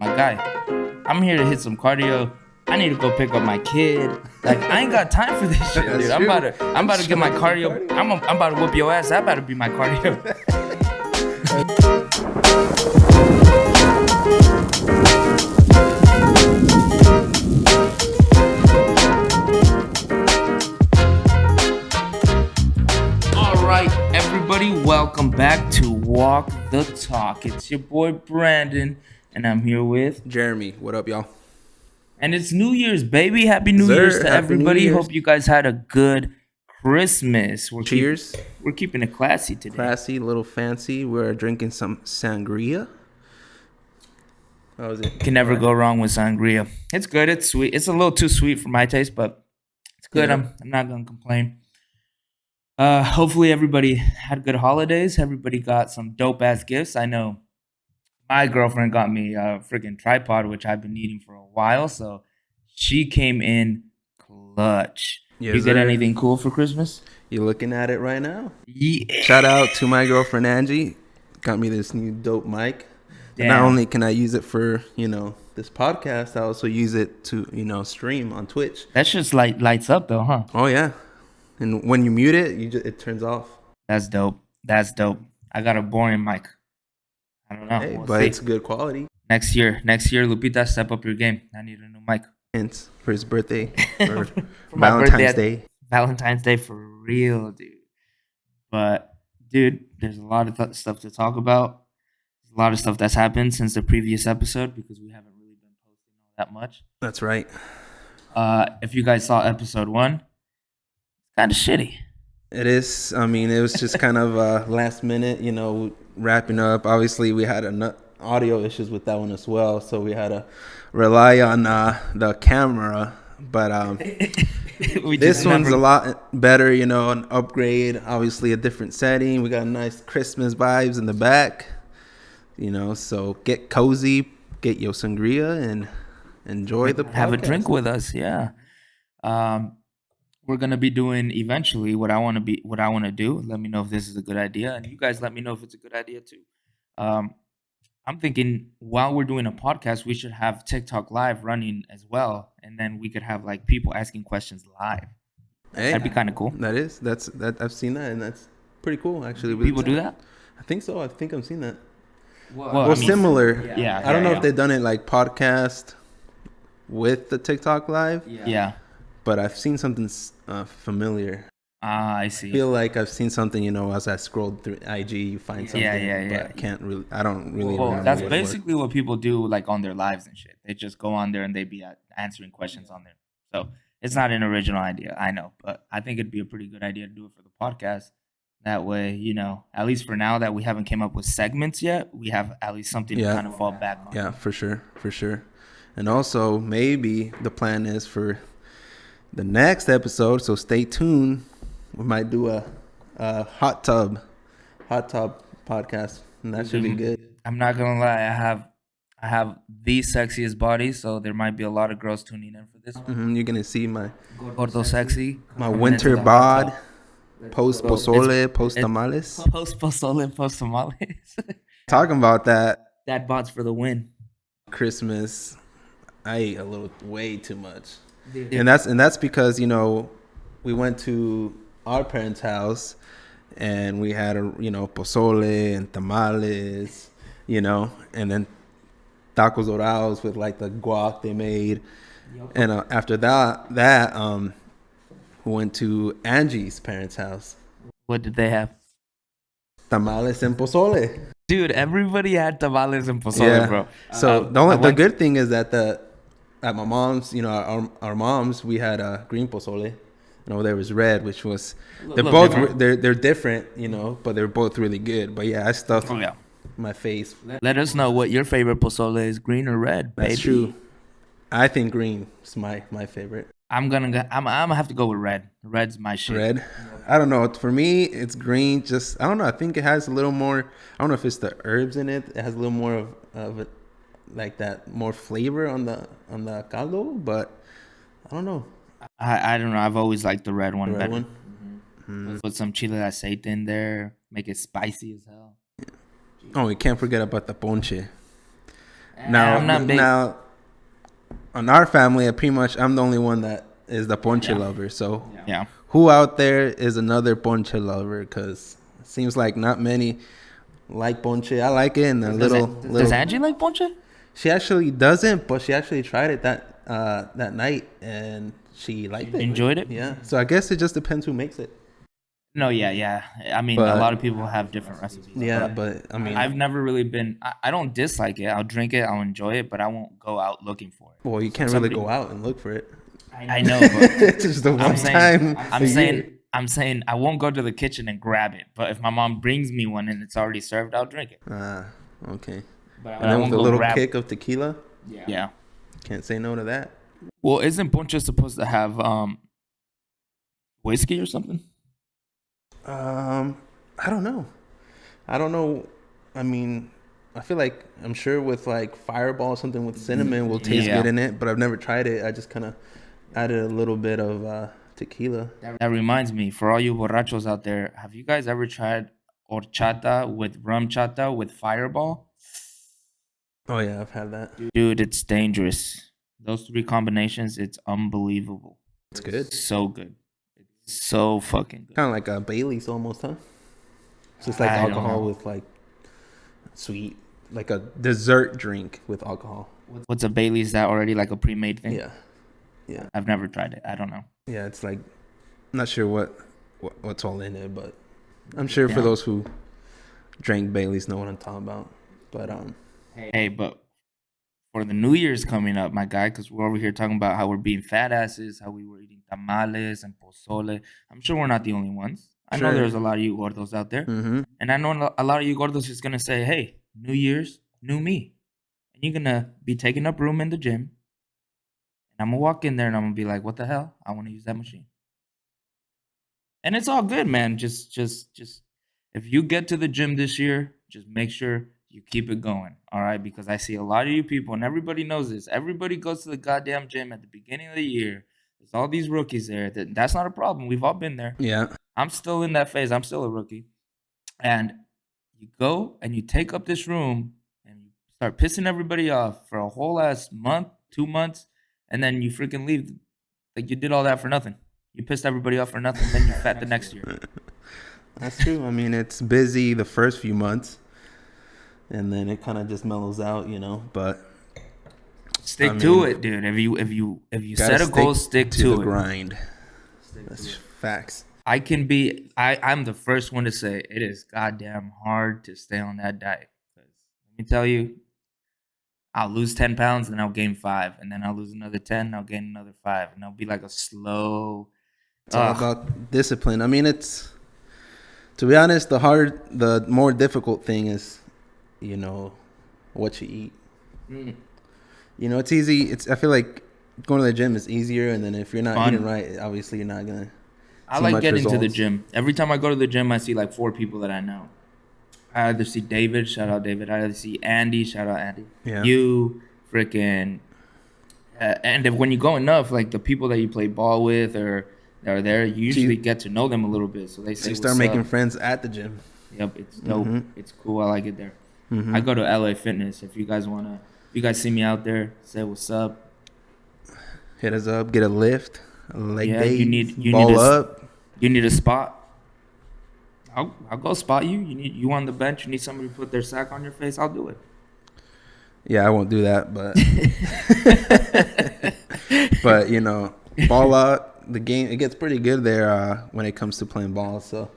My guy, I'm here to hit some cardio. I need to go pick up my kid. Like, I ain't got time for this shit, dude. I'm about to get my cardio. I'm about to whoop your ass. That better be my cardio. All right, everybody, welcome back to Walk the Talk. It's your boy Brandon, and I'm here with Jeremy. What up, y'all? And it's New Year's, baby. Happy New Year's to Happy New everybody. Year's. Hope you guys had a good Christmas. Cheers. We're keeping it classy today. Classy, a little fancy. We're drinking some sangria. How was it? Can never go wrong with sangria. It's good. It's sweet. It's a little too sweet for my taste, but it's good. Yeah. I'm not gonna complain. Hopefully everybody had good holidays. Everybody got some dope ass gifts. I know my girlfriend got me a freaking tripod, which I've been needing for a while. So she came in clutch. Yes, You get sir. anything cool for Christmas? You looking at it right now? Yeah. Shout out to my girlfriend Angie. Got me this new dope mic. And not Damn. only can I use it for, this podcast, I also use it to, stream on Twitch. That just lights up though, huh? Oh, yeah. And when you mute it, it turns off. That's dope. That's dope. I got a boring mic. I don't know. Hey, We'll but see. it's good quality. Next year, Lupita, step up your game. I need a new mic. Hence, for his birthday. Or For my Valentine's birthday. Day. Valentine's Day for real, dude. But, dude, there's a lot of stuff to talk about. There's a lot of stuff that's happened since the previous episode because we haven't really been posting all that much. That's right. If you guys saw episode 1, it's kind of shitty. It is. I mean, it was just kind of last minute, wrapping up. Obviously, we had audio issues with that one as well, so we had to rely on the camera. But this one's a lot better, an upgrade. Obviously, a different setting. We got nice Christmas vibes in the back, So get cozy, get your sangria, and enjoy the podcast. Have a drink with us, yeah. We're gonna be doing eventually what I want to do. Let me know if this is a good idea, and you guys let me know if it's a good idea too. I'm thinking while we're doing a podcast, we should have TikTok live running as well, and then we could have like people asking questions live. Hey, That'd be kind of cool. That's I've seen that, and that's pretty cool actually. People do that? I think so. I think I've seen that. Well, Similar. Yeah. I don't know if they've done it like podcast with the TikTok live, Yeah. but I've seen something familiar. I I see. feel like I've seen something, as I scrolled through IG, you find something. Yeah. But I don't really Well, remember. that's what it was. basically what people do like on their lives and shit. They just go on there and they be answering questions on there. So it's not an original idea, I know, but I think it'd be a pretty good idea to do it for the podcast. That way, at least for now that we haven't came up with segments yet, we have at least something to kind of fall back on. Yeah, for sure. And also, maybe the plan is for the next episode, so stay tuned. We might do a hot tub podcast, and that should be good. I'm not gonna lie, I have the sexiest body, so there might be a lot of girls tuning in for this one. You're gonna see my Gordo sexy. winter bod, post pozole, post tamales. Post pozole, post tamales. Talking about that That bot's for the win. Christmas, I ate a little way too much, Dude. and that's because we went to our parents' house and we had pozole and tamales, and then tacos dorados with like the guac they made. And after that we went to Angie's parents' house. What did they have? Tamales and pozole. Dude, everybody had tamales and pozole, bro. So the good thing is that at my mom's, our moms, we had green pozole. And over there was red, which was they're different, but they're both really good. But yeah, I stuffed my face. Let us know what your favorite pozole is, green or red, baby. That's true. I think green is my favorite. I'm gonna have to go with red. Red's my shit. Red. I don't know. For me, it's green. Just I don't know. I think it has a little more. I don't know if it's the herbs in it. It has a little more of it, like that, more flavor on the caldo. But I don't know. I don't know. I've always liked the red one The red better. one? Mm-hmm. Put some chile aceite in there. Make it spicy as hell. Oh, we can't forget about the ponche. Now, I'm not big. now, on our family, I'm the only one that is the ponche lover. So, Yeah. who out there is another ponche lover? Because it seems like not many like ponche. I like it, and Does Angie like ponche? She actually doesn't, but she actually tried it that night, and she liked it. Enjoyed it? Yeah. So I guess it just depends who makes it. No, yeah. I mean, a But- lot of people have different recipes. Yeah, but I mean, I've never really been. I don't dislike it. I'll drink it. I'll enjoy it, but I won't go out looking for it. well, you can't somebody- really go out and look for it. I know, but It's just the one I'm saying, time. I'm a saying, year. I'm saying, I won't go to the kitchen and grab it. But if my mom brings me one and it's already served, I'll drink it. Okay. But And then with a little kick of tequila, Yeah. can't say no to that. Well, isn't ponche supposed to have whiskey or something? I don't know. I mean, I feel like I'm sure with like Fireball, something with cinnamon will taste Yeah. good in it, but I've never tried it. I just kind of added a little bit of tequila. That reminds me, for all you borrachos out there, have you guys ever tried horchata with rum chata with Fireball? Oh yeah, I've had that. Dude, it's dangerous. Those three combinations, it's unbelievable. It's good. It's so good. It's so fucking good. Kind of like a Bailey's almost, huh? It's just like I don't alcohol know. with like sweet, like a dessert drink with alcohol. What's a Bailey's that already like a pre-made thing? Yeah, I've never tried it. I don't know. yeah. It's like, I'm not sure what's all in it, but I'm sure for Yeah. those who drank Bailey's know what I'm talking about. But Hey, but for the New Year's coming up, my guy, because we're over here talking about how we're being fat asses, how we were eating tamales and pozole. I'm sure we're not the only ones. I know Sure. there's a lot of you gordos out there. mhm. And I know a lot of you gordos is going to say, hey, New Year's, new me. And you're going to be taking up room in the gym. And I'm going to walk in there and I'm going to be like, what the hell? I want to use that machine. And it's all good, man. Just if you get to the gym this year, just make sure you keep it going. All right. Because I see a lot of you people, and everybody knows this. Everybody goes to the goddamn gym at the beginning of the year. There's all these rookies there. That's not a problem. We've all been there. Yeah. I'm still in that phase. I'm still a rookie. And you go and you take up this room and you start pissing everybody off for a whole ass month, 2 months, and then you freaking leave. Like you did all that for nothing. You pissed everybody off for nothing, then you're fat the next year. That's true. I mean, it's busy the first few months, and then it kind of just mellows out, you know. But Stick I to mean, it, dude. If you gotta set a goal, stick to the it. grind. That's facts. I'm the first one to say it is goddamn hard to stay on that diet. 'Cause let me tell you, I'll lose 10 pounds and I'll gain 5. And then I'll lose another 10 and I'll gain another 5. And it'll be like a slow. It's all about discipline. I mean, it's, to be honest, the more difficult thing is, you know, what you eat. Mm. You know, it's easy. I feel like going to the gym is easier, and then if you're not Fun. eating right, obviously you're not gonna. I see like much getting to the results. gym. Every time I go to the gym, I see like 4 people that I know. I either see David, shout out David. I either see Andy, shout out Andy. Yeah. You, freaking. And if when you go enough, like the people that you play ball with or that are there, you usually get to know them a little bit. So they say, So you start "What's making up?" friends at the gym. Yep, it's dope. Mhm. It's cool. I like it there. Mhm. I go to LA Fitness. If you guys see me out there, say what's up. Hit us up, get a lift, a leg Yeah, day, you ball need a- up. You need a spot. I'll go spot you. You on the bench. You need somebody to put their sack on your face. I'll do it. Yeah, I won't do that, but but you know, ball out. The game, it gets pretty good there when it comes to playing ball. So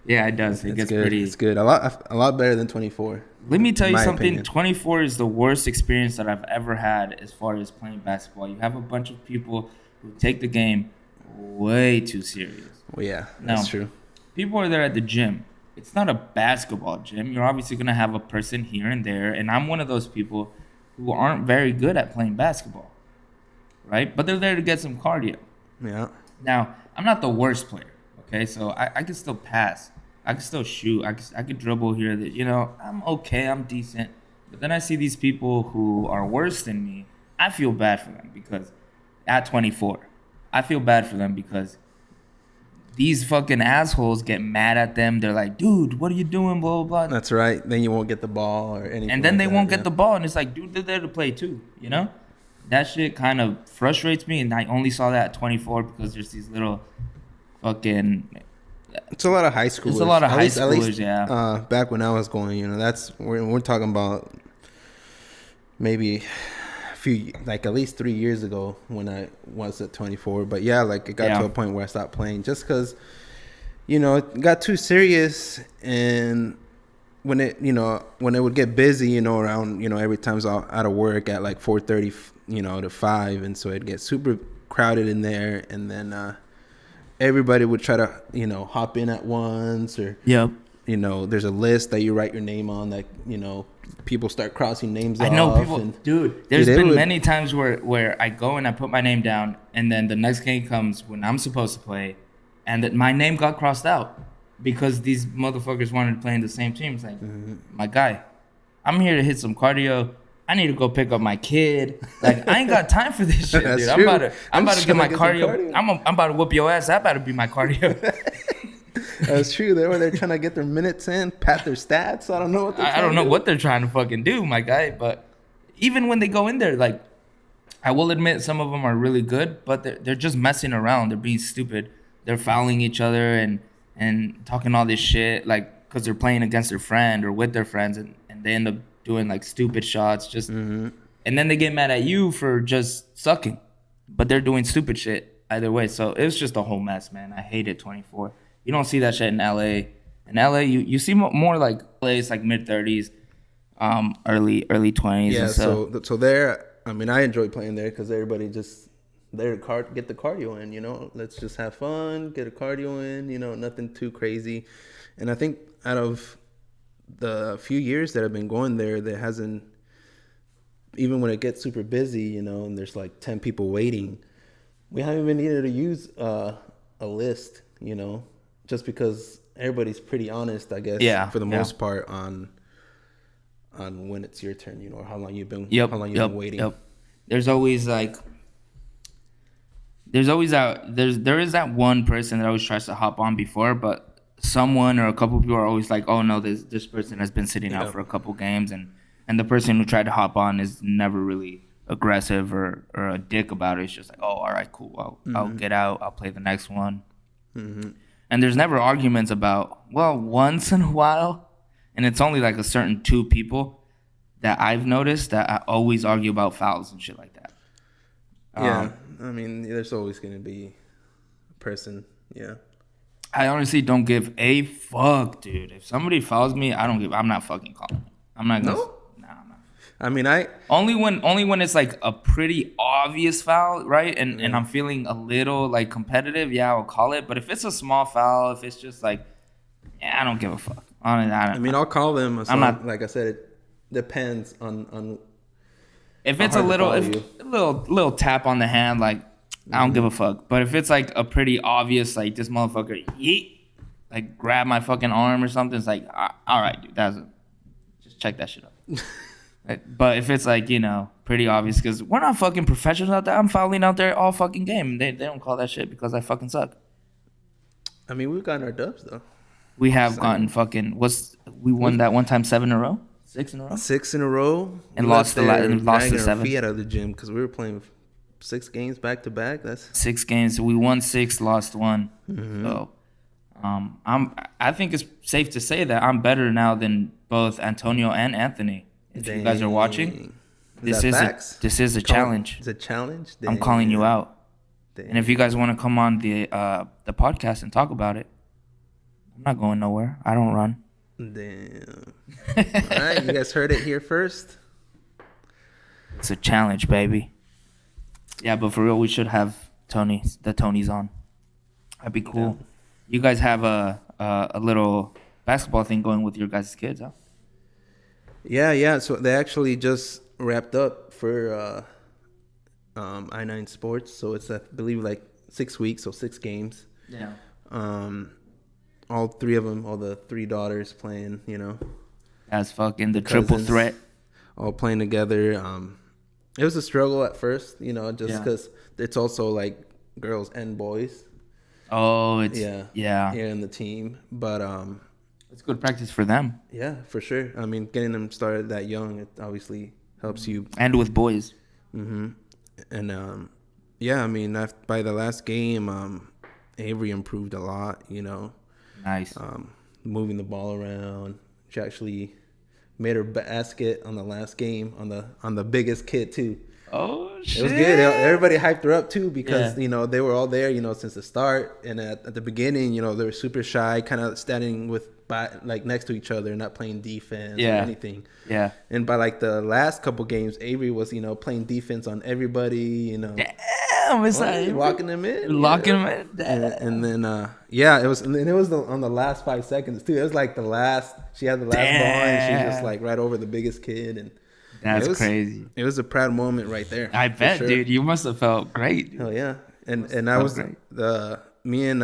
Yeah, it does. It it's gets good. pretty. It's good. A lot better than 24. Let me tell you my something. opinion. 24 is the worst experience that I've ever had as far as playing basketball. You have a bunch of people who take the game way too serious. Well, yeah, that's No. true. People are there at the gym. It's not a basketball gym. You're obviously going to have a person here and there. And I'm one of those people who aren't very good at playing basketball, right? But they're there to get some cardio. Yeah, Now, I'm not the worst player, okay? So I can still pass. I can still shoot. I can dribble here. That, you know, I'm okay. I'm decent. But then I see these people who are worse than me. I feel bad for them because at 24, I feel bad for them because these fucking assholes get mad at them. They're like, dude, what are you doing? Blah, blah, blah. That's right. Then you won't get the ball or anything. And then like they that, won't yeah. get the ball. And it's like, dude, they're there to play too, you know? That shit kind of frustrates me. And I only saw that at 24 because there's these little fucking... It's a lot of high schoolers. It's a lot of At high least- at least, schoolers, yeah. Back when I was going, you know, we're talking about maybe a few, like at least 3 years ago when I was at 24. But yeah, like it got Yeah. to a point where I stopped playing just because, you know, it got too serious. And when it would get busy, you know, around, you know, every time I was out of work at like 4:30, you know, to 5, and so it'd get super crowded in there, and then everybody would try to, you know, hop in at once, or Yep. you know, there's a list that you write your name on that, you know, people start crossing names off. I know people, and, dude. There's Dude, it been would- many times where I go and I put my name down, and then the next game comes when I'm supposed to play, and that my name got crossed out because these motherfuckers wanted to play in the same team. It's like, my guy, I'm here to hit some cardio. I need to go pick up my kid. Like, I ain't got time for this shit, That's dude. I'm true. about to I'm get just my trying to get some cardio. cardio. I'm about to whoop your ass. That better be my cardio. That's true. They were there trying to get their minutes in, pat their stats. I don't know what they're I don't trying know to what they're trying to fucking do, my guy. But even when they go in there, like, I will admit some of them are really good, but they're just messing around. They're being stupid. They're fouling each other and talking all this shit, like, because they're playing against their friend or with their friends, and they end up doing like stupid shots. Just and then they get mad at you for just sucking, but they're doing stupid shit either way. So it was just a whole mess, man. I hated 24. You don't see that shit in LA. In LA, you see more like LA's like mid 30s, early 20s. Yeah, and so there, I mean, I enjoy playing there because everybody just there to get the cardio in, you know. Let's just have fun, get a cardio in, you know, nothing too crazy. And I think out of the few years that I've been going there hasn't, even when it gets super busy, you know, and there's like 10 people waiting, we haven't even needed to use a list, you know, just because everybody's pretty honest, I guess, Yeah, for the yeah. most part on when it's your turn, you know, or how long you've been been waiting. Yep. There's always like there is that one person that always tries to hop on before, but someone or a couple people are always like, oh no, this person has been sitting out Yeah. for a couple games, and the person who tried to hop on is never really aggressive or a dick about it. It's just like, oh, all right, cool, I'll get out, I'll play the next one. And there's never arguments about, well, once in a while, and it's only like a certain 2 people that I've noticed that I always argue about fouls and shit like that. Yeah, I mean, there's always going to be a person, yeah. I honestly don't give a fuck, dude. If somebody fouls me, I'm not fucking calling it. I'm not gonna. No? Nah, I'm not. I mean, Only when it's like a pretty obvious foul, right? And I'm feeling a little like competitive, yeah, I'll call it. But if it's a small foul, if it's just like, yeah, I don't give a fuck. I mean, I'll call them. I'm not- Like I said, it depends on if how it's a hard to little, follow little tap on the hand, like I don't give a fuck. But if it's like a pretty obvious, like this motherfucker, yeet, like grab my fucking arm or something, it's like, all right, dude, just check that shit out. But if it's like, you know, pretty obvious, because we're not fucking professionals out there. I'm fouling out there all fucking game. They don't call that shit because I fucking suck. I mean, we've gotten our dubs though. We have gotten fucking we won that one time 7 in a row, 6 in a row. 6 in a row, And We lost left the there and lost the dragging our 7. feet out of the gym because we were playing 6 games back to back. That's 6 games. We won 6, lost 1. So, I think it's safe to say that I'm better now than both Antonio and Anthony. If you guys are watching, this is a challenge. It's a challenge. I'm calling you out. Damn. And if you guys want to come on the podcast and talk about it, I'm not going nowhere. I don't run. Damn. All right, you guys heard it here first. It's a challenge, baby. Yeah, but for real, we should have Tonys on. That'd be cool. Yeah. You guys have a little basketball thing going with your guys' kids, huh? Yeah. So they actually just wrapped up for I9 Sports. So it's I believe like 6 weeks, so 6 games. Yeah. All 3 of them, all the 3 daughters playing, you know, That's fucking the triple Cousins. threat. all playing together. It was a struggle at first, you know, just Yeah. because it's also like girls and boys. Oh, it's Yeah, yeah. here in the team. But It's good practice for them yeah, for sure. I mean, getting them started that young, it obviously helps you. and with boys. Hmm. And yeah, I mean, by the last game, Avery improved a lot. Nice. Moving the ball around. She actually made her basket on the last game on the biggest kid too. Oh It was good. shit. Everybody hyped her up too because Yeah. they were all there since the start. And at the beginning, they were super shy, kind of standing like next to each other, not playing defense or Yeah. anything. Yeah. And by like the last couple games, Avery was playing defense on everybody. Damn, it's like Locking them in, locking yeah. them in. And then yeah, it was, and it was on the last 5 seconds too. It was like she had the last ball, and she just like right over the biggest kid, and That's it was crazy. It was a proud moment right there. I for bet, sure. dude. You must have felt great. Dude. Hell yeah, and I felt was great. me and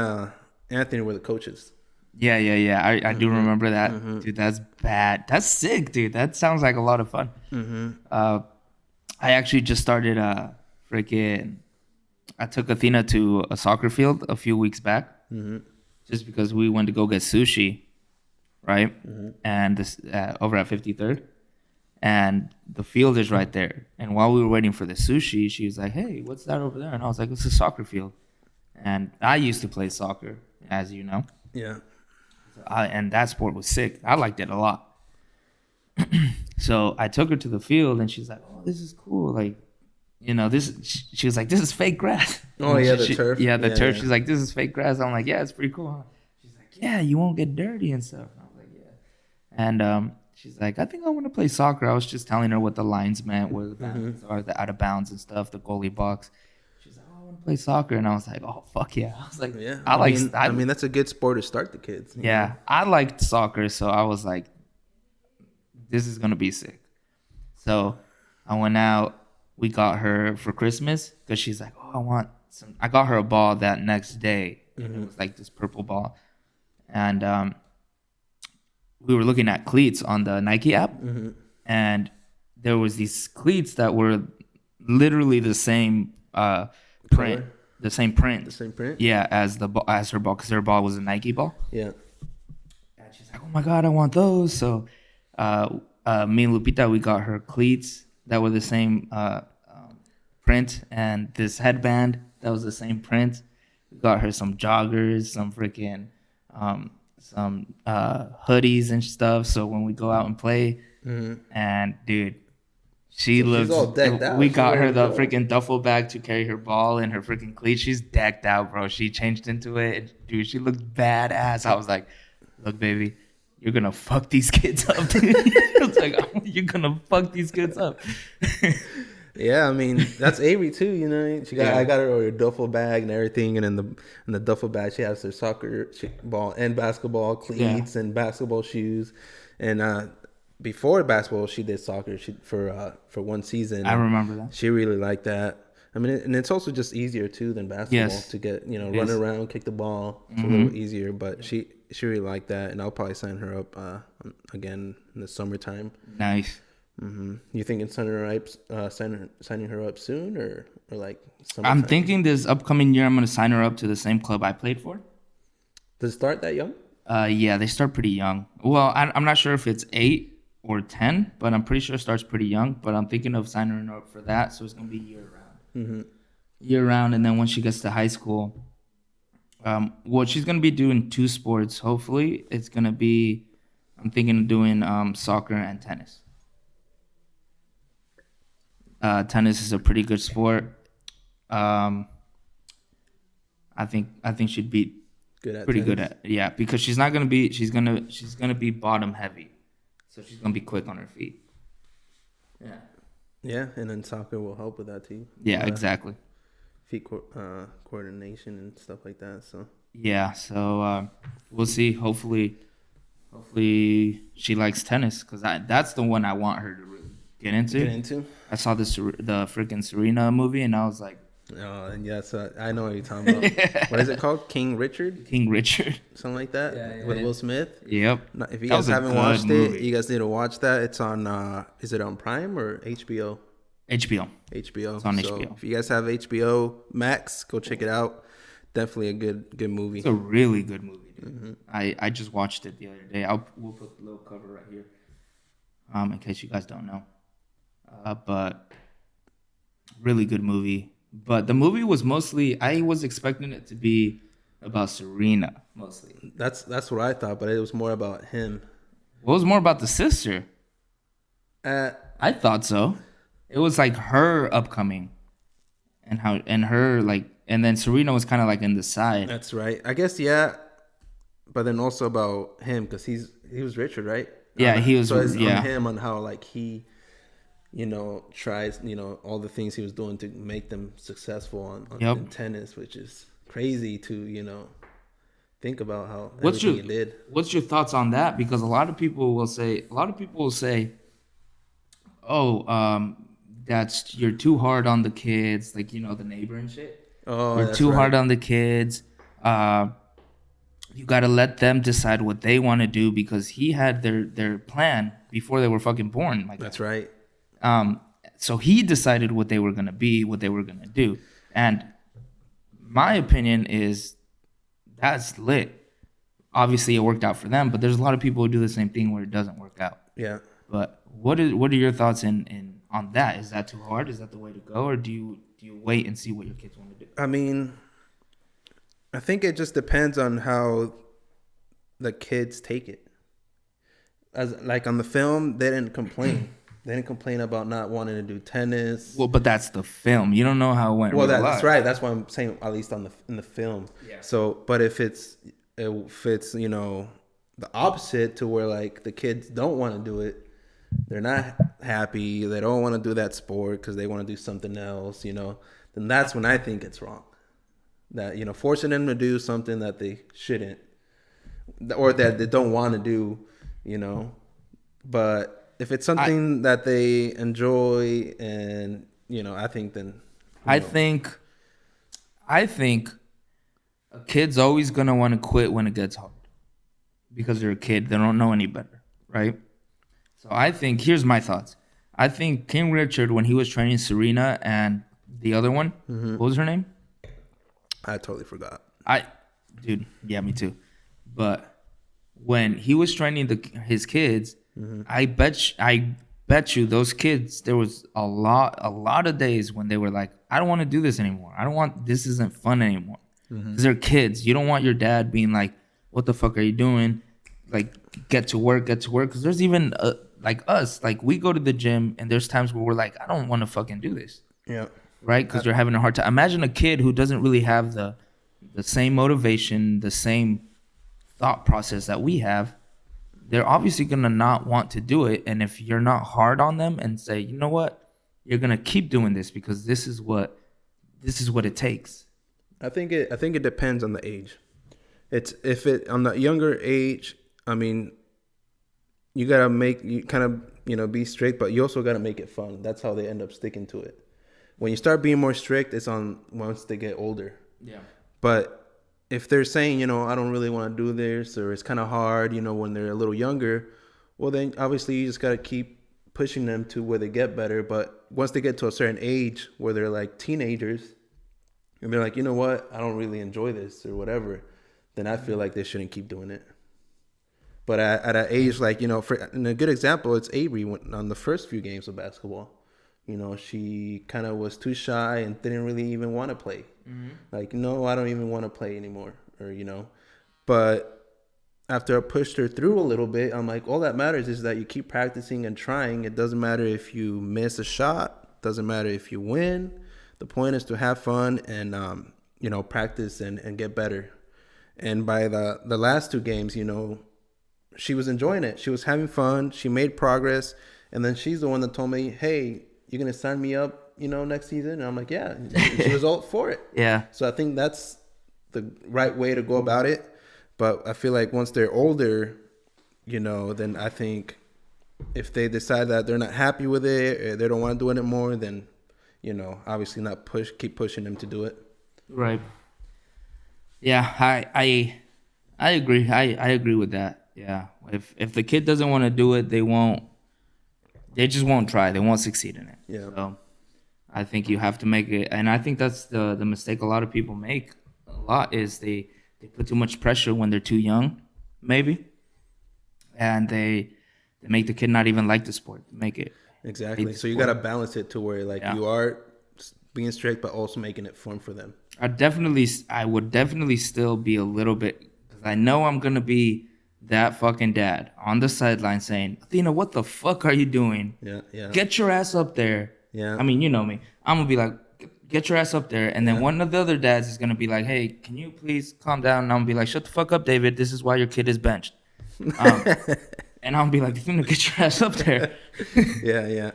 Anthony were the coaches. Yeah, yeah, yeah. I do remember that, Mm-hmm. dude. That's bad. That's sick, dude. That sounds like a lot of fun. I actually just started freaking. I took Athena to a soccer field a few weeks back, just because we went to go get sushi, right? And this over at 53rd, and the field is right there. And while we were waiting for the sushi, she was like, "Hey, what's that over there?" And I was like, "It's a soccer field." And I used to play soccer, as you know. Yeah. And that sport was sick. I liked it a lot. So I took her to the field, and she's like, "Oh, this is cool." Like, this. She was like, "This is fake grass." Oh, yeah, the turf. Yeah, the Yeah, turf. yeah. She's like, "This is fake grass." I'm like, "Yeah, it's pretty cool." Huh? She's like, "Yeah, you won't get dirty and stuff." And I was like, "Yeah." And she's like, "I think I want to play soccer." I was just telling her what the lines meant, where the boundaries are, the out of bounds and stuff, the goalie box. She's like, "Oh, I want to play soccer," and I was like, "Oh, fuck yeah!" I was like, Yeah. I mean, that's a good sport to start the kids. yeah, I liked soccer, so I was like, this is gonna be sick. So I went out. We got her for Christmas because she's like, "Oh, I want some." I got her a ball that next day, and it was like this purple ball. And we were looking at cleats on the Nike app, and there was these cleats that were literally the same print, Color? the same print, The same print. yeah, as her ball, because her ball was a Nike ball. Yeah. And she's like, "Oh my god, I want those!" So, me and Lupita, we got her cleats that were the same print, and this headband that was the same print. We got her some joggers, some freaking, some hoodies and stuff. So when we go out and play, and dude, she So she's looks. all decked out. We She's got her ready to the go. freaking duffel bag to carry her ball and her freaking cleats. She's decked out, bro. She changed into it, dude. She looked badass. I was like, "Look, baby, you're gonna fuck these kids up, dude." I was like, "You're gonna fuck these kids up." Yeah, I mean that's Avery too. Yeah. I got her a duffel bag and everything, and in the duffel bag she has her soccer ball and basketball cleats and basketball shoes. And before basketball, she did soccer. For one season. I remember that. She really liked that. I mean, and it's also just easier too than basketball Yes, to get run is. around, kick the ball. It's a little easier, but she really liked that, and I'll probably sign her up again in the summertime. Nice. You thinking signing her up soon or like I'm summertime? thinking this upcoming year I'm gonna sign her up to the same club I played for. Does it start that young? Yeah, they start pretty young. Well, I'm not sure if it's 8 or 10, but I'm pretty sure it starts pretty young. But I'm thinking of signing her up for that, so it's gonna be year round. Year round, and then when she gets to high school, well, she's gonna be doing 2 sports. Hopefully, it's gonna be. I'm thinking of doing soccer and tennis. Tennis is a pretty good sport. I think she'd be Good at pretty good tennis? at, yeah, because she's not gonna be she's gonna be bottom heavy, so she's gonna be quick on her feet. Yeah. Yeah, and then soccer will help with that too. Yeah, exactly. Feet coordination and stuff like that. So Yeah, so we'll see. Hopefully she likes tennis because that's the one I want her to really get into. get into. I saw the freaking Serena movie, and I was like, Oh, and yes, I know what you're talking about. What is it called? King Richard, King Richard. something like that, Yeah, with yeah. Will Smith. Yep. If you That guys was a haven't good watched movie. it, you guys need to watch that. It's on. Is it on Prime or HBO? HBO. HBO. It's on So HBO. if you guys have HBO Max, go check it out. definitely a good movie. It's a really good movie, dude. I just watched it the other day. We'll put the little cover right here, in case you guys don't know. But really good movie. But the movie was mostly, I was expecting it to be about Serena mostly. That's what I thought, but it was more about him. Well, it was more about the sister. Uh, I thought so. It was like her upcoming, and her like, and then Serena was kind of like in the side. that's right. I guess yeah, but then also about him because he was Richard, right? Yeah, he was. So it's Yeah, on him on how like he, tries all the things he was doing to make them successful Yep. in tennis, which is crazy to think about how What's everything he did. What's your thoughts on that? Because a lot of people will say, "Oh, that's you're too hard on the kids," like the neighbor and shit. Oh, You're that's too right. hard on the kids. You got to let them decide what they want to do because he had their plan before they were fucking born. Like That's right. So he decided what they were gonna be, what they were gonna do, and my opinion is that's lit. Obviously, it worked out for them, but there's a lot of people who do the same thing where it doesn't work out. Yeah. But what are your thoughts in on that? Is that too hard? Is that the way to go, or do you wait and see what your kids want to do? I mean, I think it just depends on how the kids take it. As like on the film, they didn't complain. They didn't complain about not wanting to do tennis. Well, but that's the film. You don't know how it went. Well, in real that's life. right. That's why I'm saying at least in the film. Yeah. So, but if it's the opposite to where like the kids don't want to do it, they're not happy. They don't want to do that sport because they want to do something else. Then that's when I think it's wrong. That forcing them to do something that they shouldn't, or that they don't want to do. But if it's something that they enjoy, and I think then I think a kid's always gonna want to quit when it gets hard because they're a kid. They don't know any better, right? So I think here's my thoughts. I think King Richard, when he was training Serena and the other one, what was her name? I totally forgot. Dude, yeah, me too. But when he was training his kids, I bet you those kids, there was a lot of days when they were like, I don't want to do this anymore. This isn't fun anymore. Because they're kids. You don't want your dad being like, what the fuck are you doing? Like, get to work. Because there's even like us, like we go to the gym and there's times where we're like, I don't want to fucking do this. Yeah. Right? Because you're having a hard time. Imagine a kid who doesn't really have the same motivation, the same thought process that we have. They're obviously going to not want to do it. And if you're not hard on them and say, you know what, you're going to keep doing this because this is what it takes. I think it depends on the age. It's if it on the younger age, I mean, you gotta be strict, but you also gotta make it fun. That's how they end up sticking to it. When you start being more strict, it's on once they get older. Yeah. But if they're saying, I don't really want to do this, or it's kind of hard, when they're a little younger, well, then obviously you just gotta keep pushing them to where they get better. But once they get to a certain age where they're like teenagers, and they're like, you know what, I don't really enjoy this or whatever, then I feel like they shouldn't keep doing it. But at an age like, and a good example, it's Avery on the first few games of basketball. She kind of was too shy and didn't really even want to play. Like, no, I don't even want to play anymore. Or, but after I pushed her through a little bit, I'm like, all that matters is that you keep practicing and trying. It doesn't matter if you miss a shot. Doesn't matter if you win. The point is to have fun and, practice and get better. And by the last two games, she was enjoying it. She was having fun. She made progress. And then she's the one that told me, hey, you're going to sign me up, next season? And I'm like, yeah. And she was all for it. Yeah. So I think that's the right way to go about it. But I feel like once they're older, then I think if they decide that they're not happy with it or they don't want to do it anymore, then, obviously not keep pushing them to do it. Right. Yeah, I agree. I agree with that. Yeah. If the kid doesn't want to do it, they just won't try. They won't succeed in it. Yeah. So I think you have to make it, and I think that's the mistake a lot of people make. A a lot is they put too much pressure when they're too young, maybe, and they make the kid not even like the sport. Make it Exactly. hate the So you got to sport. balance it to where like Yeah. you are being strict, but also making it fun for them. I would definitely still be a little bit, because I know I'm gonna be that fucking dad on the sideline saying, Athena, what the fuck are you doing? Yeah, yeah, Get your ass up there. yeah. I mean, you know me. I'm gonna be like, get your ass up there, and then one of the other dads is gonna be like, hey, can you please calm down? And I'm gonna be like, shut the fuck up, David. This is why your kid is benched. And I'm gonna be like, Athena, get your ass up there. Yeah, yeah.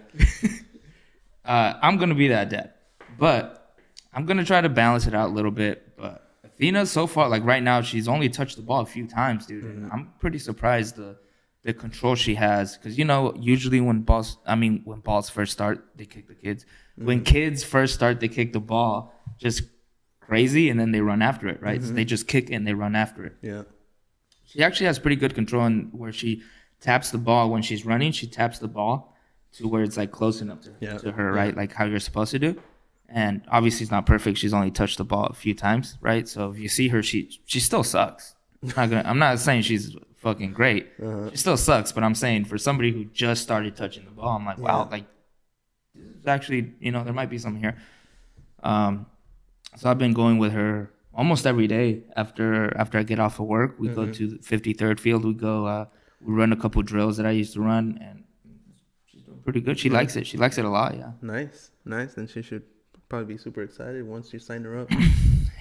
I'm gonna be that dad, but I'm gonna try to balance it out a little bit. But Athena, so far, like right now, she's only touched the ball a few times, dude. And I'm pretty surprised the control she has, because usually when balls first start, they kick the kids. When kids first start, they kick the ball just crazy, and then they run after it, right? So they just kick and they run after it. Yeah. She actually has pretty good control in where she taps the ball when she's running. She taps the ball to where it's like close enough to her, right? Like how you're supposed to do. And obviously, it's not perfect. She's only touched the ball a few times, right? So if you see her, she still sucks. I'm not saying she's fucking great. She still sucks, but I'm saying for somebody who just started touching the ball, I'm like, wow, like this is actually, there might be something here. So I've been going with her almost every day after I get off of work. We go to the 53rd field. We run a couple drills that I used to run, and she's doing pretty good. She likes it. She likes it a lot. Yeah. Nice, nice. And she should probably be super excited once you sign her up.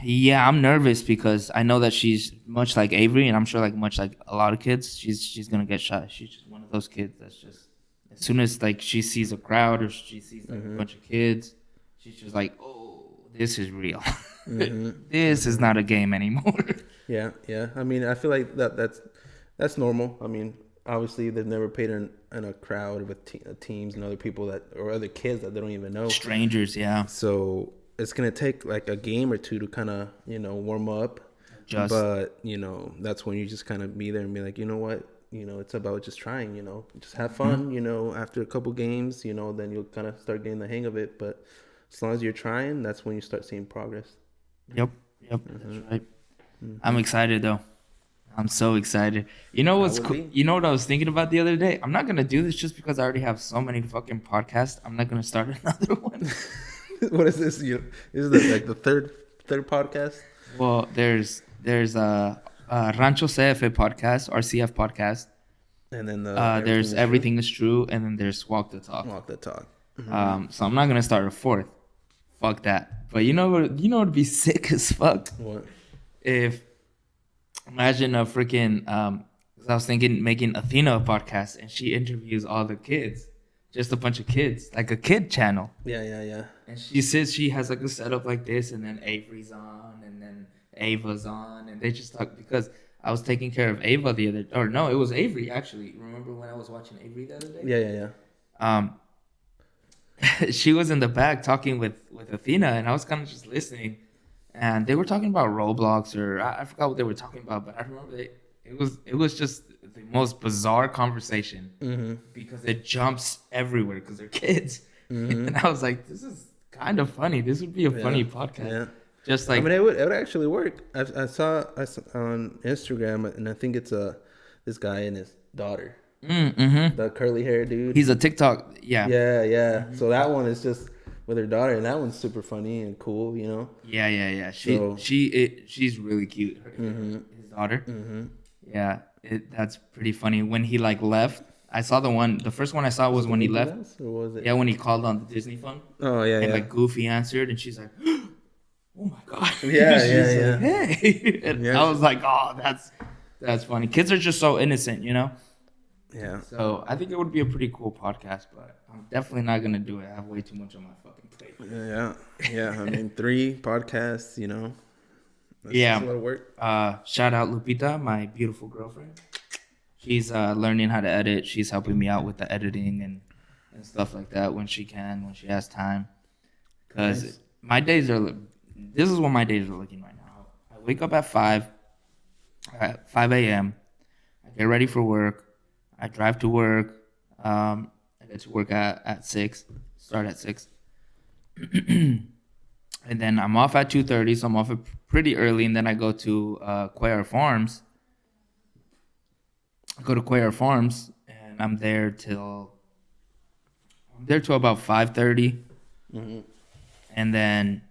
Yeah, I'm nervous because I know that she's much like Avery, and I'm sure much like a lot of kids, she's gonna get shy. She's just one of those kids that's just, as soon as she sees a crowd or she sees a bunch of kids, she's just like, oh, this is real. This is not a game anymore. Yeah, yeah. I mean, I feel like that's normal. I mean, obviously they've never played in a crowd with teams and other people or other kids that they don't even know. Strangers, yeah. So it's gonna take like a game or two to kind of warm up. But that's when you just kind of be there and be like, you know what, it's about just trying. Just have fun. After a couple games, then you'll kind of start getting the hang of it. But as long as you're trying, that's when you start seeing progress. Yep, that's right. I'm excited though. I'm so excited. You know what's cool? You know what I was thinking about the other day? I'm not gonna do this just because I already have so many fucking podcasts. I'm not gonna start another one. What is this? Is this like the third podcast? Well, there's Rancho CF podcast, RCF podcast. And then there's Everything is True, and then there's Walk the Talk. Walk the Talk. So I'm not gonna start a fourth. Fuck that. But you know what would be sick as fuck? What? Imagine a freaking I was thinking making Athena a podcast and she interviews all the kids. Just a bunch of kids. Like a kid channel. Yeah. And she says she has a setup like this, and then Avery's on, and then Ava's on, and they just talk, because I was taking care of Ava it was Avery actually. Remember when I was watching Avery the other day? Yeah. She was in the back talking with Athena, and I was kind of just listening, and they were talking about Roblox, or I forgot what they were talking about, but I remember it was just the most bizarre conversation because it jumps everywhere because they're kids, and I was like, this is kind of funny. This would be a funny podcast. Yeah. Just like, I mean, it would actually work. I saw on Instagram, and I think it's this guy and his daughter. The curly hair dude. He's a TikTok. Yeah. Yeah. So that one is just with her daughter, and that one's super funny and cool. Yeah. She's really cute. His daughter. Yeah, that's pretty funny. When he left, I saw the first one I saw was when he left. Or was it? Yeah, when he called on the Disney phone. Oh yeah. And Goofy answered, and she's like, "Oh my god." Yeah. Like, hey. And I was like, "Oh, that's funny." Kids are just so innocent, Yeah. So I think it would be a pretty cool podcast, but I'm definitely not gonna do it. I have way too much on my fucking plate. Yeah. I mean, 3 podcasts. That's Yeah. a lot of work. Shout out Lupita, my beautiful girlfriend. She's learning how to edit. She's helping me out with the editing and stuff like that when she has time. Because this is what my days are looking right now. I wake up at 5 a.m. I get ready for work. I drive to work. I get to work at 6. Start at 6. and then I'm off at 2:30, so I'm off pretty early, and then I go to Cuellar Farms. I go to Cuellar Farms, and I'm there till about 5:30, and then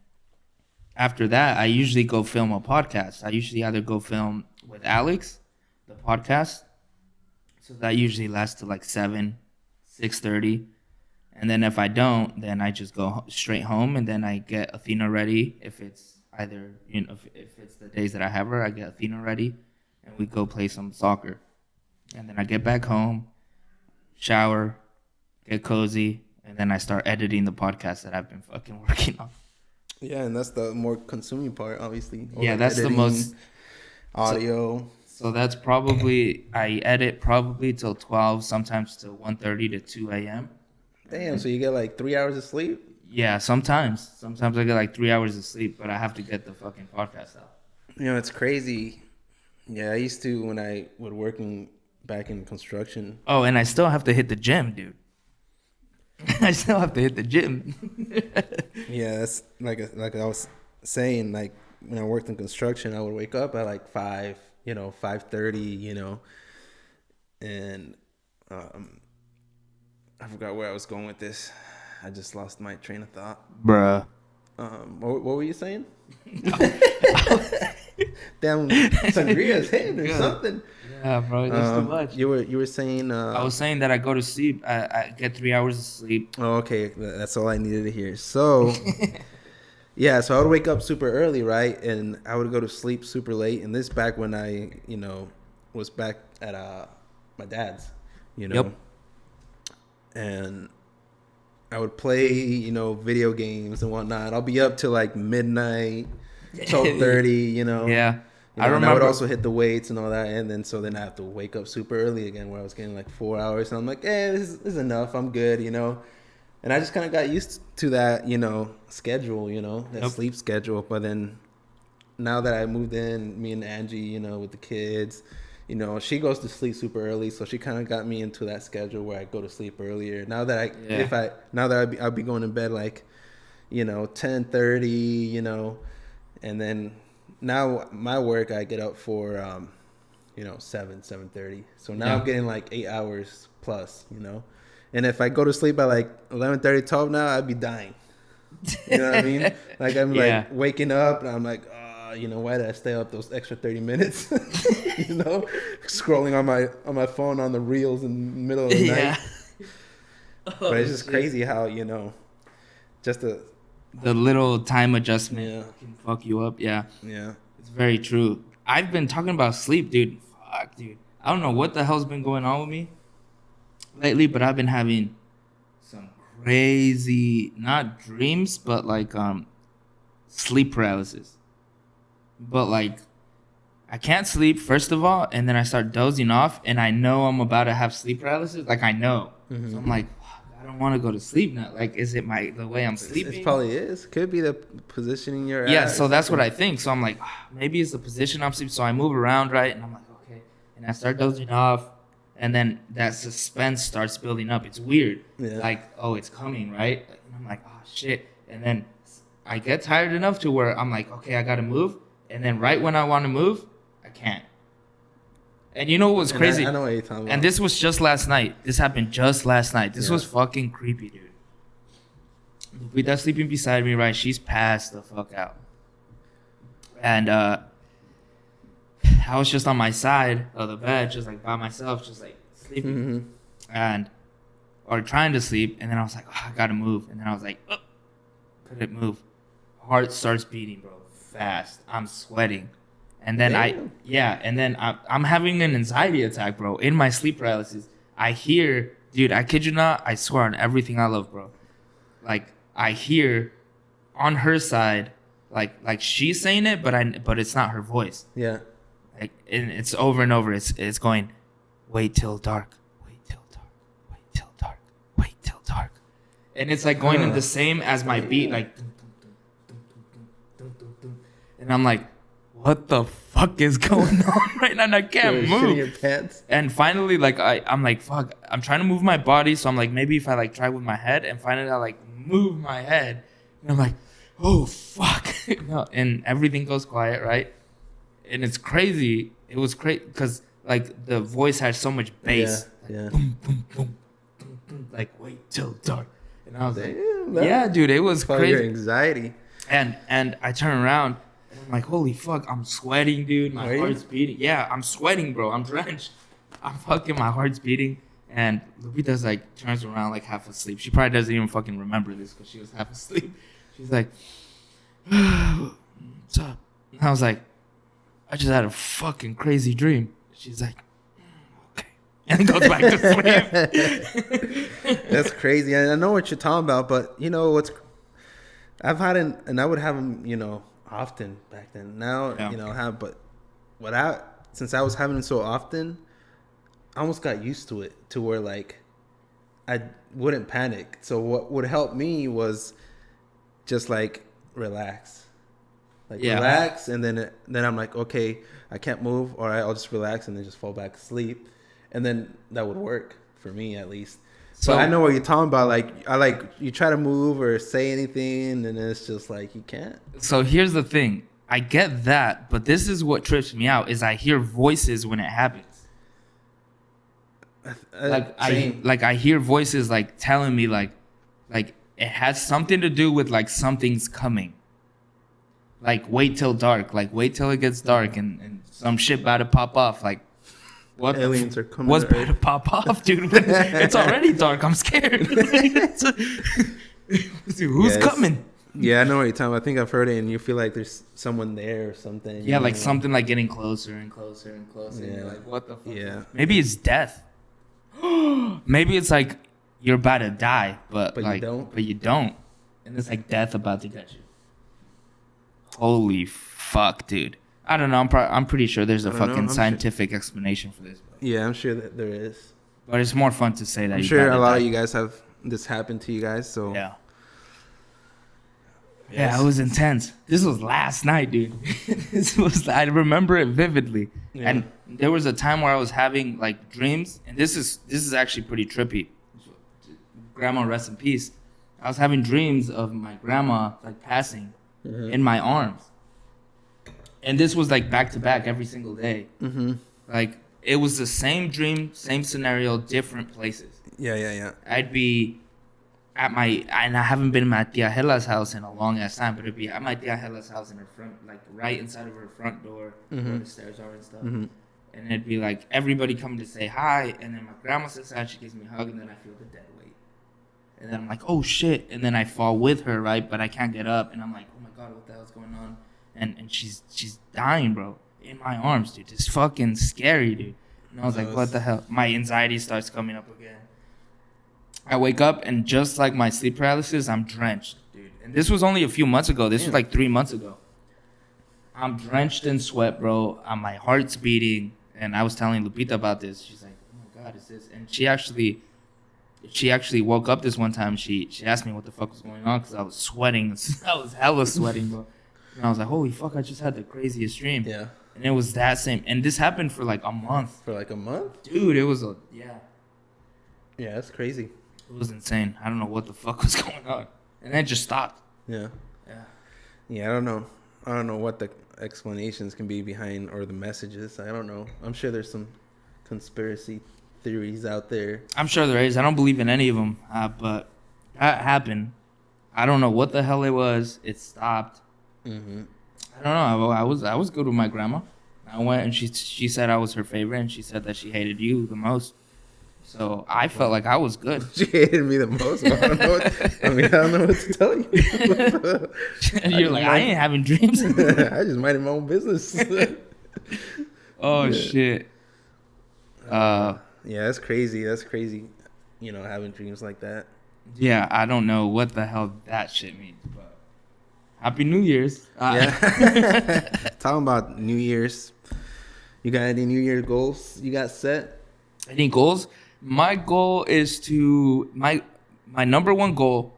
after that, I usually go film a podcast. I usually either go film with Alex, the podcast, so that usually lasts to like 6:30. And then if I don't, then I just go straight home, and then I get Athena ready. If it's either, if it's the days that I have her, I get Athena ready, and we go play some soccer. And then I get back home, shower, get cozy, and then I start editing the podcast that I've been fucking working on. Yeah, and that's the more consuming part, obviously. Yeah, that's the most audio. So that's probably, I edit probably till 12, sometimes till 1:30 to 2 a.m. Damn, so you get like 3 hours of sleep? Yeah, sometimes. Sometimes I get like 3 hours of sleep, but I have to get the fucking podcast out. You know, it's crazy. Yeah, I used to when I was working back in construction. Oh, and I still have to hit the gym, dude. I still have to hit the gym. Yeah, that's like I was saying, like when I worked in construction, I would wake up at like 5:30, and I forgot where I was going with this. I just lost my train of thought. Bruh. What were you saying? Damn, sangria's hitting or something. Yeah, bro, that's too much. You were saying. I was saying that I go to sleep. I get 3 hours of sleep. Oh, okay, that's all I needed to hear. So, yeah, so I would wake up super early, right, and I would go to sleep super late. And this back when I, was back at my dad's, Yep. and I would play, video games and whatnot. I'll be up till like midnight, 12:30, Yeah. I remember. And I would also hit the weights and all that, and then I have to wake up super early again, where I was getting like 4 hours, and I'm like, this is enough. I'm good, And I just kind of got used to that, schedule, that sleep schedule. But then now that I moved in, me and Angie, with the kids, she goes to sleep super early, so she kind of got me into that schedule where I go to sleep earlier. Now that I'll be going to bed like, 10:30, and then now my work I get up for 7:30. So now I'm getting like 8 hours plus, And if I go to sleep at like 11:30, 12 now, I'd be dying. You know what I mean? Like I'm like waking up and I'm like, why did I stay up those extra 30 minutes? Scrolling on my phone on the reels in the middle of the night. But it's just crazy how, just the little time adjustment can fuck you up. Yeah. Yeah. It's very true. I've been talking about sleep, dude. Fuck, dude. I don't know what the hell's been going on with me lately, but I've been having some crazy, not dreams, but like sleep paralysis. But like I can't sleep first of all, and then I start dozing off, and I know I'm about to have sleep paralysis. Like I know, so I'm like, I don't want to go to sleep now. Like, is it the way I'm sleeping? It probably is. Could be the positioning you're at. Yeah, so that's what I think. So I'm like, maybe it's the position I'm sleeping. So I move around, right, and I'm like, okay, and I start dozing off, and then that suspense starts building up. It's weird. Yeah. Like, oh, it's coming, right? And I'm like, oh shit, and then I get tired enough to where I'm like, okay, I gotta move. And then right when I want to move, I can't. And you know what was crazy? I know what you're talking about. And this was just last night. This happened just last night. This was fucking creepy, dude. Lupita's sleeping beside me, right? She's passed the fuck out. And I was just on my side of the bed, just like by myself, just like sleeping. Or trying to sleep. And then I was like, I gotta move. And then I was like, couldn't move. Heart starts beating, bro. Fast. I'm sweating. And then I'm having an anxiety attack, bro, in my sleep paralysis. I hear, dude, I kid you not, I swear on everything I love, bro. Like I hear on her side, like she's saying it, but it's not her voice. Yeah. Like and it's over and over. It's going, wait till dark, wait till dark, wait till dark, wait till dark. And it's like going in the same as my beat, like and I'm like, what the fuck is going on right now? And I can't move. Your pants. And finally, like I'm like, fuck. I'm trying to move my body, so I'm like, maybe if I like try with my head, and finally I like move my head, and I'm like, oh fuck, no, and everything goes quiet, right? And it's crazy. It was crazy because like the voice had so much bass, Yeah. boom, boom, boom, boom, boom, like wait till dark, and I was like, Damn, yeah, dude, it was for your crazy. anxiety. And I turn around and I'm like, holy fuck, I'm sweating, dude. My Are you? heart's beating. Yeah, I'm sweating, bro. I'm drenched. I'm fucking, my heart's beating. And Lupita's like turns around like half asleep. She probably doesn't even fucking remember this because she was half asleep. She's like, what's up? And I was like, I just had a fucking crazy dream. She's like, okay. And then goes back to sleep. That's crazy. I know what you're talking about, but you know what's I've had it, and I would have them, often back then. Now, Yeah. have, but since I was having it so often, I almost got used to it to where like I wouldn't panic. So what would help me was just like relax, Yeah. relax, and then I'm like, okay, I can't move. All right, I'll just relax and then just fall back asleep, and then that would work for me at least. So So I know what you're talking about. Like you try to move or say anything, and it's just like you can't. So here's the thing. I get that, but this is what trips me out is I hear voices when it happens. Same. I hear voices like telling me like it has something to do with like something's coming. Like wait till dark, like wait till it gets dark and some shit about to pop off. Like what Aliens are coming. what's to about Earth. to pop off, dude? It's already dark. I'm scared. Who's Yes. coming? Yeah, I know what you're talking about. I think I've heard it, and you feel like there's someone there or something. Yeah, like know? something like getting closer and closer and closer. And you're Yeah. like, what the fuck? Yeah. Maybe it's death. Maybe it's like you're about to die, but you like don't. But you don't. And it's like death about to get you. Holy fuck, dude. I don't know. I'm pretty sure there's a I don't know. fucking I'm sure- scientific explanation for this. Yeah, I'm sure that there is. But it's more fun to say that. I'm you sure gotta a lot die. of you guys have this happen to you guys. So Yeah. Yes. Yeah, it was intense. This was last night, dude. I remember it vividly. Yeah. And there was a time where I was having like dreams, and this is actually pretty trippy. Grandma, rest in peace. I was having dreams of my grandma like passing in my arms. And this was like back to back every single day. Mm-hmm. Like it was the same dream, same scenario, different places. Yeah. I'd be at and I haven't been at my tia Hela's house in a long ass time, but it'd be at my tia Hela's house in her front, like right inside of her front door, where the stairs are and stuff. Mm-hmm. And it'd be like everybody coming to say hi, and then my grandma sits down, she gives me a hug, and then I feel the dead weight. And then I'm like, oh shit, and then I fall with her, right? But I can't get up, and I'm like, oh my god, what the hell's going on? And she's dying, bro, in my arms, dude. It's fucking scary, dude. And I was like, what the hell? My anxiety starts coming up again. I wake up and just like my sleep paralysis, I'm drenched, dude. And this was only a few months ago. This was like 3 months ago. I'm drenched in sweat, bro. My heart's beating. And I was telling Lupita about this. She's like, oh my God, is this? And she actually woke up this one time. She asked me what the fuck was going on because I was sweating. I was hella sweating, bro. And I was like, holy fuck, I just had the craziest dream. Yeah. And it was that same. And this happened for like a month. For like a month. Dude, it was Yeah, that's crazy. It was insane. I don't know what the fuck was going on. And then it just stopped. Yeah. Yeah. Yeah, I don't know what the explanations can be behind or the messages. I don't know. I'm sure there's some conspiracy theories out there. I'm sure there is. I don't believe in any of them. But that happened. I don't know what the hell it was. It stopped. Mm-hmm. I don't know. I was good with my grandma. I went and she said I was her favorite, and she said that she hated you the most. So I felt like I was good. She hated me the most. I don't know. I don't know what to tell you. And you're like, I ain't having dreams. I just minded my own business. Oh shit. Yeah, that's crazy. That's crazy. Having dreams like that. Yeah, I don't know what the hell that shit means, but Happy New Year's. Yeah. Talking about New Year's. You got any New Year goals you got set? Any goals? My goal is to my number one goal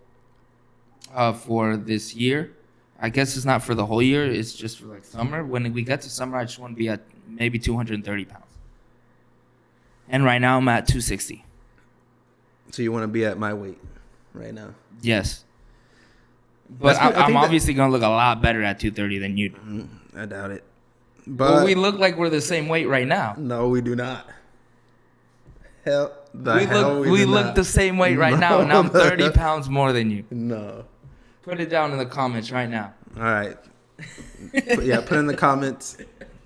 for this year. I guess it's not for the whole year. It's just for like summer. When we get to summer, I just want to be at maybe 230 pounds. And right now I'm at 260. So you want to be at my weight right now? Yes. But I think I'm that- obviously gonna look a lot better at 230 than you do. I doubt it. But But we look like we're the same weight right now. no, we do not. Hell, We look the same weight right now, and I'm 30 pounds more than you. No. Put it down in the comments right now. All right. Yeah, put in the comments.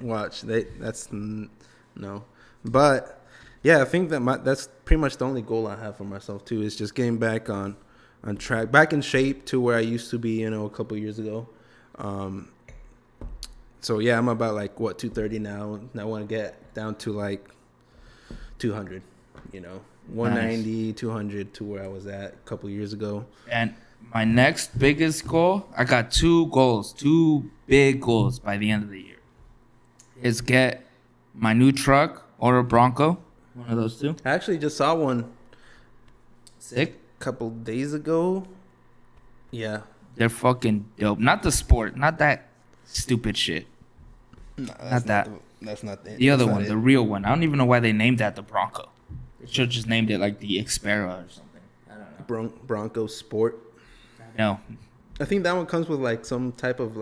Watch. No. But yeah, I think that's pretty much the only goal I have for myself too. Is just getting back on track, back in shape to where I used to be, a couple years ago. So yeah, I'm about 230 now. And I want to get down to 200. 190, nice. 200 to where I was at a couple years ago. And my next biggest goal, I got two big goals by the end of the year, is get my new truck or a Bronco, one of those two. I actually just saw one sick a couple days ago. Yeah. They're fucking dope. Not the Sport, not that stupid shit. No, not that. That's not the other one, the real one. I don't even know why they named that the Bronco. They should have just named it like the Xpera or something. I don't know. Bronco Sport. No. I think that one comes with some type of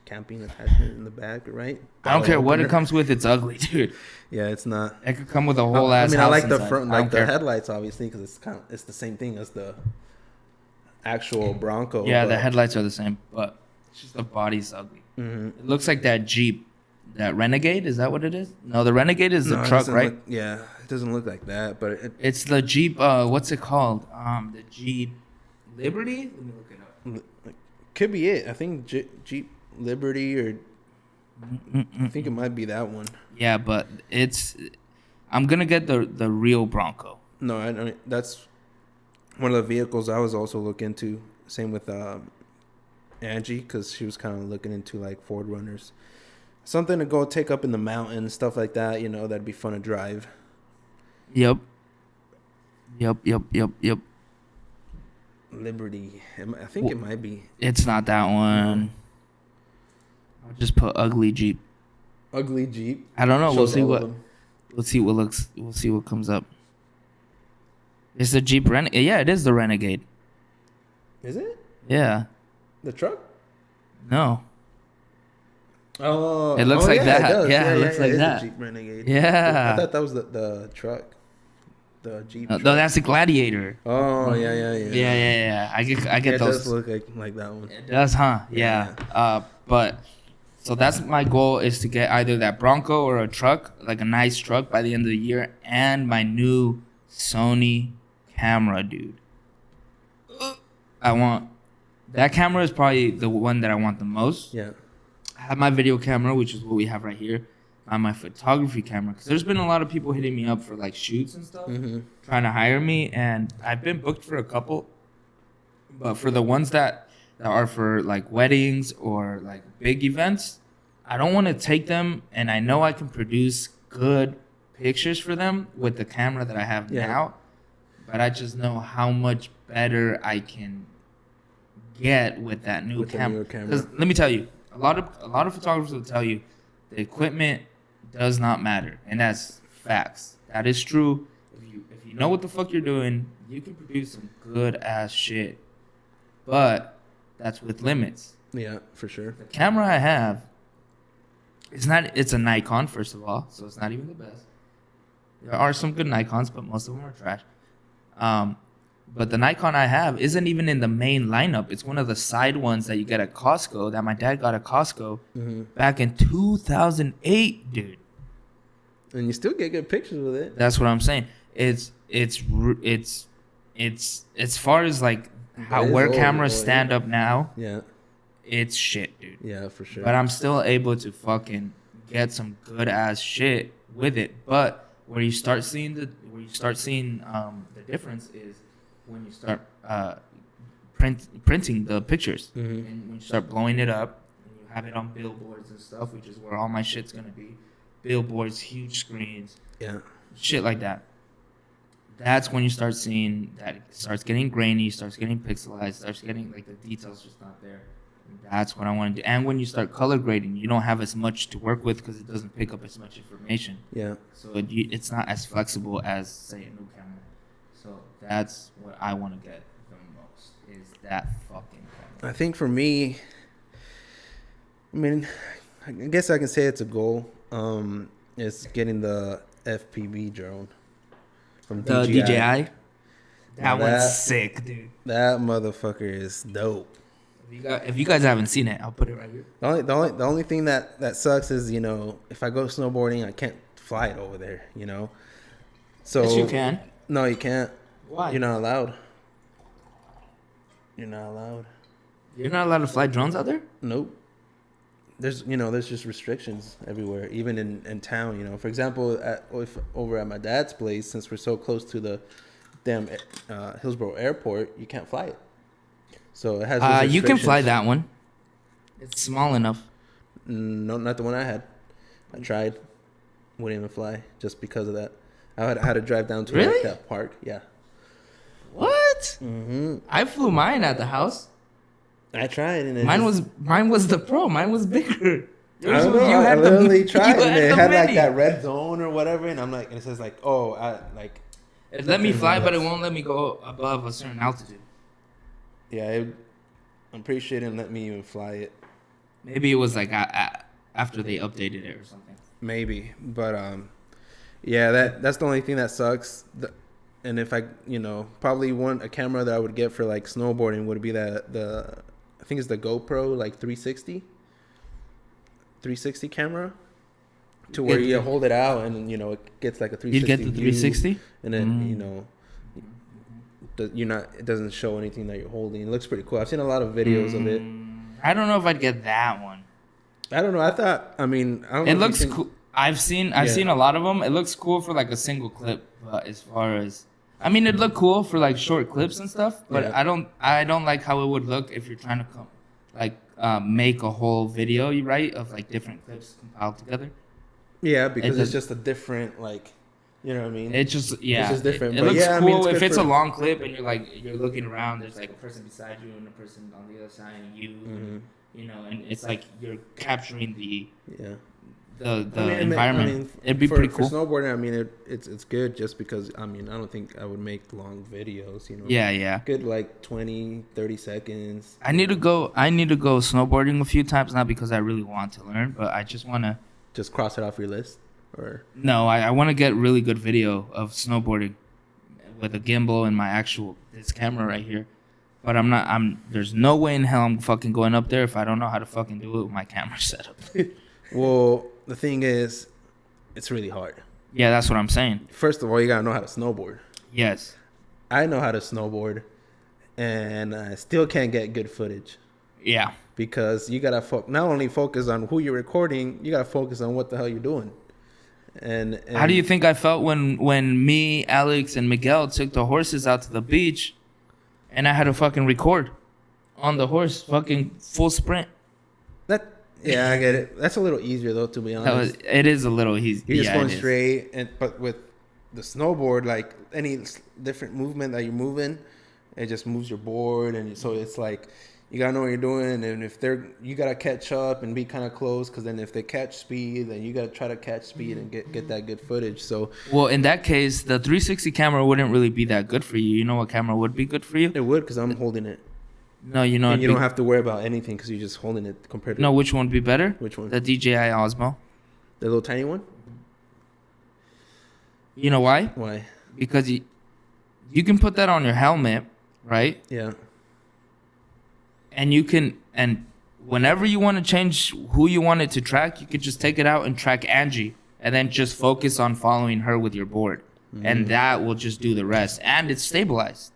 camping attachment in the back, right? I don't care what it comes with. It's ugly, dude. Yeah, it's not. It could come with a whole ass. I like house the inside. front, the headlights, obviously, because it's the same thing as the actual Bronco. Yeah, the headlights are the same, but it's just the body's ugly. Mm-hmm. It looks like that Jeep, that Renegade. Is that what it is? No, the Renegade is the truck, right? It doesn't look like that, but it's the Jeep. What's it called? The Jeep Liberty. Let me look it up. Could be it. I think Jeep Liberty, or I think it might be that one. Yeah, but I'm gonna get the real Bronco. No, that's one of the vehicles I was also looking into. Same with Angie, because she was kind of looking into Ford Runners, something to go take up in the mountains, stuff like that. That'd be fun to drive. Yep. Liberty. I think it might be. It's not that one. I'll just put ugly Jeep. Ugly Jeep. I don't know. We'll see what comes up. It's the Jeep Renegade. Yeah, it is the Renegade. Is it? Yeah. The truck? No. Oh. It looks like that. It looks like that. Jeep Renegade. Yeah. I thought that was the truck. The Jeep. No, that's the Gladiator. Oh yeah. I get those. It does look like that one. It does, huh? Yeah. But so that's my goal, is to get either that Bronco or a truck, like a nice truck, by the end of the year, and my new Sony camera, dude. That camera is probably the one that I want the most. Yeah. I have my video camera, which is what we have right here. On my photography camera, because there's been a lot of people hitting me up for shoots and stuff, trying to hire me, and I've been booked for a couple, but for the ones that are for weddings or big events, I don't want to take them, and I know I can produce good pictures for them with the camera that I have now, but I just know how much better I can get with that new camera. Because let me tell you, a lot of photographers will tell you the equipment does not matter, and that's facts. That is true. If you know what the fuck you're doing, you can produce some good ass shit, but that's with limits. Yeah, for sure. The camera I have, it's a Nikon, first of all, so it's not even the best. There are some good Nikons, but most of them are trash. But the Nikon I have isn't even in the main lineup. It's one of the side ones that you get at Costco, that my dad got at Costco back in 2008, dude. And you still get good pictures with it. That's what I'm saying. It's as far as where cameras stand up now. Yeah. It's shit, dude. Yeah, for sure. But I'm still able to fucking get some good ass shit with it. But where you start seeing the difference is when you start printing the pictures, and when you start blowing it up, and you have it on billboards and stuff, which is where all my shit's gonna be. Billboards, huge screens, shit like that. That's when you start seeing that it starts getting grainy, starts getting pixelized, starts getting the details just not there. And that's what I want to do. And when you start color grading, you don't have as much to work with because it doesn't pick up as much information. Yeah. So it's not as flexible as, say, a new camera. So that's what I want to get the most is that fucking camera. I think for me, I mean, I guess I can say it's a goal. It's getting the FPV drone from The DJI. DJI. Now That one's that- sick, dude. That motherfucker is dope. If you guys haven't seen it, I'll put it right here. The only thing that sucks is, you know, if I go snowboarding, I can't fly it over there, you know. So Yes, you can. No, you can't. Why? You're not allowed. You're not allowed. You're not allowed to fly drones out there? Nope. There's just restrictions everywhere, even in town. You know, for example, over at my dad's place, since we're so close to the damn Hillsborough Airport, you can't fly it. So it has. Those you can fly restrictions. that one. It's small enough. No, not the one I had. I tried. Wouldn't even fly just because of that. I had to drive down to Really? like, that park. Yeah. What? Mm-hmm. I flew mine at the house. I tried and it Mine just- was the Pro. Mine was bigger. I don't know. You I had the- literally you tried, and had it the had like mini. that red zone or whatever, and I'm like, and it says like, oh, It let me fly, but it won't let me go above a certain altitude. Yeah, I'm pretty sure it didn't let me even fly it. Maybe it was like after they updated it or something. Maybe, but yeah, that's the only thing that sucks. And if I, you know, probably a camera that I would get for like snowboarding would be I think it's the GoPro like 360 camera, to where you hold it out and you know it gets like a 360. You'd get the view, 360, and then you know. It doesn't show anything that you're holding. It looks pretty cool. I've seen a lot of videos of it. I don't know if I'd get that one. I don't know. I don't know It if you looks can- cool. I've seen a lot of them. It looks cool for like a single clip, but as far as it looked cool for like short clips and stuff. But Yeah. I don't like how it would look if you're trying to make a whole video, right, of like different clips compiled together. Yeah, because It it's does- just a different you know what I mean? It just It's just different. It But looks yeah, I cool mean, it's if good it's for- a long clip and you're looking around. There's like a person beside you and a person on the other side and you. Mhm. You know, and it's like you're capturing the Yeah. environment. It'd be pretty cool. For snowboarding, I mean, it's good just because, I don't think I would make long videos, you know? Yeah. Good, like 20, 30 seconds. I need to go snowboarding a few times, not because I really want to learn, but I just want to. Just cross it off your list? Or No, I want to get really good video of snowboarding with a gimbal and this camera right here. But there's no way in hell I'm fucking going up there if I don't know how to fucking do it with my camera setup. Well, the thing is, it's really hard. Yeah, that's what I'm saying. First of all, you gotta know how to snowboard. Yes. I know how to snowboard, and I still can't get good footage. Yeah. Because you gotta not only focus on who you're recording, you gotta focus on what the hell you're doing. And How do you think I felt when me, Alex, and Miguel took the horses out to the beach, and I had to fucking record on the horse, fucking full sprint? Yeah, I get it. That's a little easier though, to be honest. It is a little easy. You're just yeah, going it is. straight, but with the snowboard, like any different movement that you're moving, it just moves your board, and so it's like you gotta know what you're doing, and if you gotta catch up and be kind of close, because then if they catch speed, then you gotta try to catch speed and get that good footage. So Well, in that case, the 360 camera wouldn't really be that good for you. You know what camera would be good for you? it would, because I'm holding it, No, you know. and you don't have to worry about anything because you're just holding it compared to Which one would be better? Which one? The DJI Osmo. The little tiny one. You know why? Why? Because you can put that on your helmet, right? Yeah. And whenever you want to change who you want it to track, you could just take it out and track Angie, and then just focus on following her with your board, and that will just do the rest. And it's stabilized.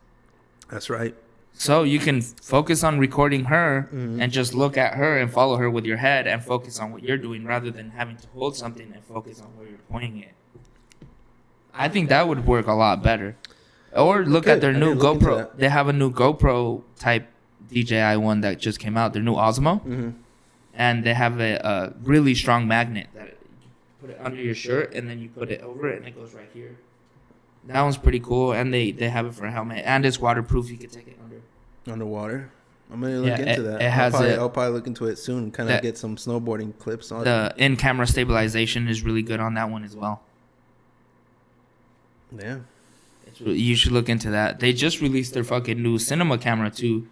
That's right. So you can focus on recording her and just look at her and follow her with your head and focus on what you're doing rather than having to hold something and focus on where you're pointing it. I think that would work a lot better. Or look at their I new didn't look into GoPro. that. They have a new GoPro type DJI one that just came out, their new Osmo. Mm-hmm. And they have a really strong magnet that you put it under your shirt and then you put it over it and it goes right here. That one's pretty cool, and they have it for a helmet, and it's waterproof. You can take it under. Underwater. I'm gonna look Yeah, into that. it has I'll probably look into it soon. Kind of that- get some snowboarding clips on. The in-camera stabilization is really good on that one as well. Yeah. You should look into that. They just released their fucking new cinema camera too.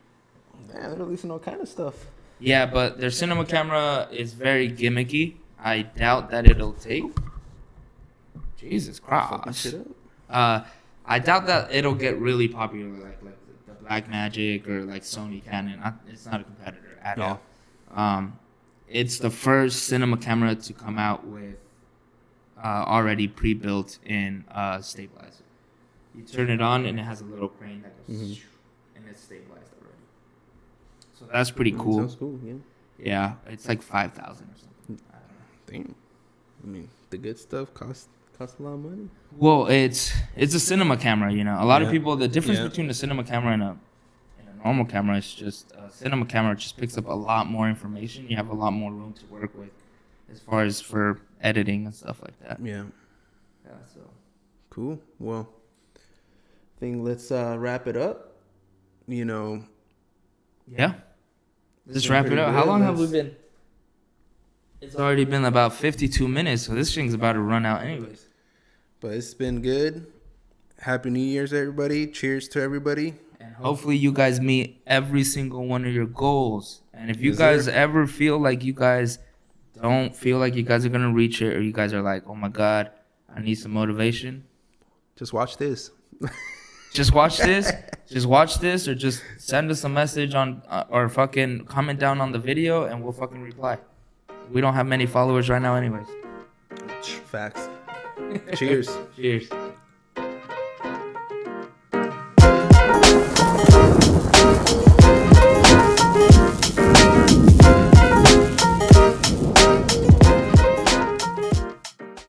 Man, they're releasing all kind of stuff. Yeah, but their cinema camera is very gimmicky. I doubt that it'll take. Jesus Fucking Christ. shit up. I doubt that it'll get really popular like the Blackmagic or like Sony Canon. It's not a competitor at Yeah. all. It's the first cinema camera to come out with already pre-built in stabilizer. You turn it on and it has a little crane that goes and it's stabilized already. So that's pretty cool. Sounds cool, yeah. Yeah, it's like 5,000 or something. I don't know. Damn. I mean, the good stuff costs a lot of money. Well, it's a cinema camera, you know. A lot of Yeah. people, the difference Yeah. between a cinema camera and a normal camera is just a cinema camera just picks up a lot more information. You have a lot more room to work with as far as for editing and stuff like that. Yeah. Yeah, so Cool. Well, I think let's wrap it up. You know, yeah. Let's It's wrap been it up. pretty How good. long have we been? It's already been about 52 minutes, so this thing's about to run out anyways. but it's been good. Happy New Year's, everybody. Cheers to everybody. And hopefully you guys meet every single one of your goals. And if you Yes, guys sir. ever feel like you guys don't feel like you guys are going to reach it, or you guys are like, oh my God, I need some motivation, Just watch this. just watch this. Just watch this, or just send us a message on, or fucking comment down on the video and we'll fucking reply. We don't have many followers right now anyways. Facts. Cheers. Cheers.